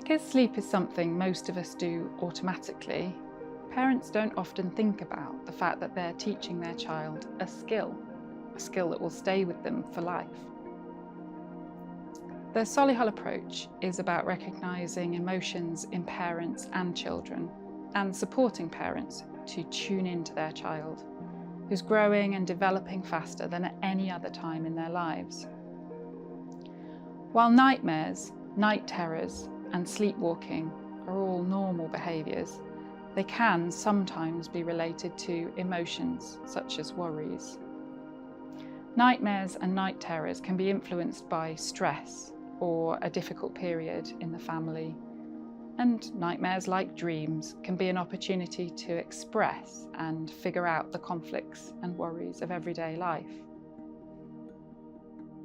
Because sleep is something most of us do automatically, parents don't often think about the fact that they're teaching their child a skill that will stay with them for life. The Solihull Approach is about recognising emotions in parents and children and supporting parents to tune into their child, who's growing and developing faster than at any other time in their lives. While nightmares, night terrors, and sleepwalking are all normal behaviours, they can sometimes be related to emotions such as worries. Nightmares and night terrors can be influenced by stress or a difficult period in the family, and nightmares, like dreams, can be an opportunity to express and figure out the conflicts and worries of everyday life.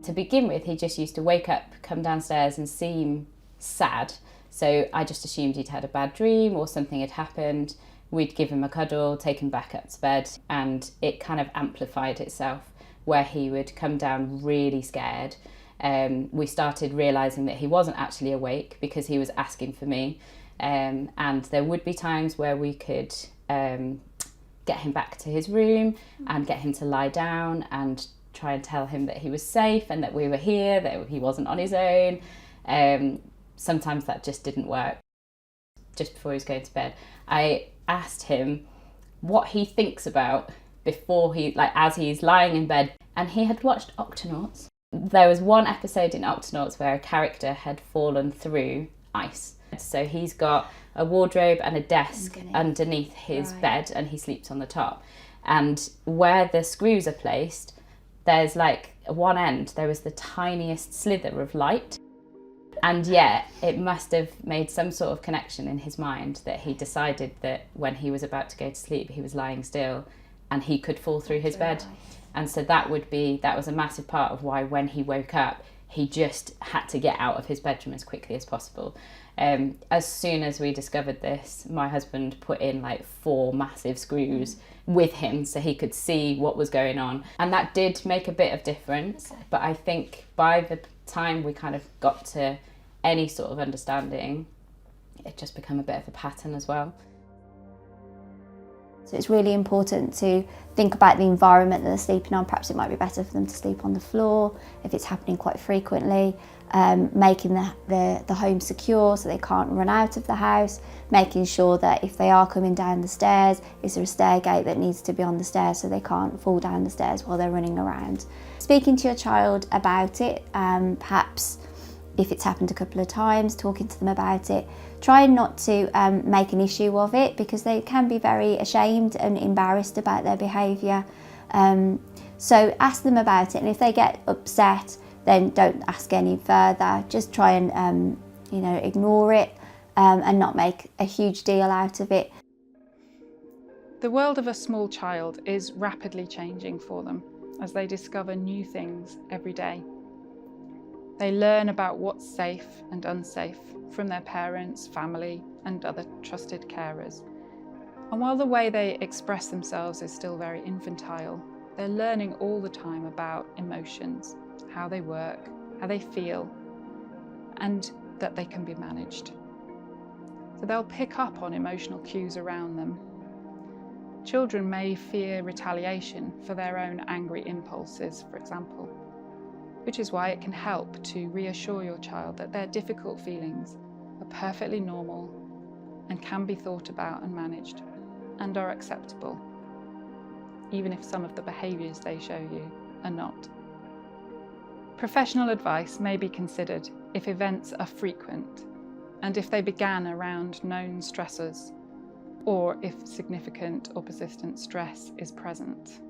To begin with, he just used to wake up, come downstairs and seem sad. So I just assumed he'd had a bad dream or something had happened. We'd give him a cuddle, take him back up to bed, and it kind of amplified itself where he would come down really scared. We started realising that he wasn't actually awake because he was asking for me. And there would be times where we could get him back to his room and get him to lie down and try and tell him that he was safe and that we were here, that he wasn't on his own. Sometimes that just didn't work. Just before he was going to bed, I asked him what he thinks about before as he's lying in bed, and he had watched Octonauts. There was one episode in Octonauts where a character had fallen through ice. So he's got a wardrobe and a desk underneath his bed, and he sleeps on the top. And where the screws are placed, there's like one end, there was the tiniest slither of light. And yet it must have made some sort of connection in his mind that he decided that when he was about to go to sleep, he was lying still and he could fall through his bed. And so that was a massive part of why when he woke up, he just had to get out of his bedroom as quickly as possible. As soon as we discovered this, my husband put in like 4 massive screws with him so he could see what was going on. And that did make a bit of difference. But I think by the time we kind of got to any sort of understanding, it just became a bit of a pattern as well. So it's really important to think about the environment that they're sleeping on. Perhaps it might be better for them to sleep on the floor if it's happening quite frequently. Making the home secure so they can't run out of the house. Making sure that if they are coming down the stairs, is there a stair gate that needs to be on the stairs so they can't fall down the stairs while they're running around. Speaking to your child about it, perhaps if it's happened a couple of times, talking to them about it. Trying not to make an issue of it because they can be very ashamed and embarrassed about their behaviour. So ask them about it, and if they get upset, then don't ask any further. Just try and ignore it and not make a huge deal out of it. The world of a small child is rapidly changing for them as they discover new things every day. They learn about what's safe and unsafe from their parents, family, and other trusted carers. And while the way they express themselves is still very infantile, they're learning all the time about emotions, how they work, how they feel, and that they can be managed. So they'll pick up on emotional cues around them. Children may fear retaliation for their own angry impulses, for example, which is why it can help to reassure your child that their difficult feelings are perfectly normal and can be thought about and managed and are acceptable, even if some of the behaviours they show you are not. Professional advice may be considered if events are frequent and if they began around known stressors or if significant or persistent stress is present.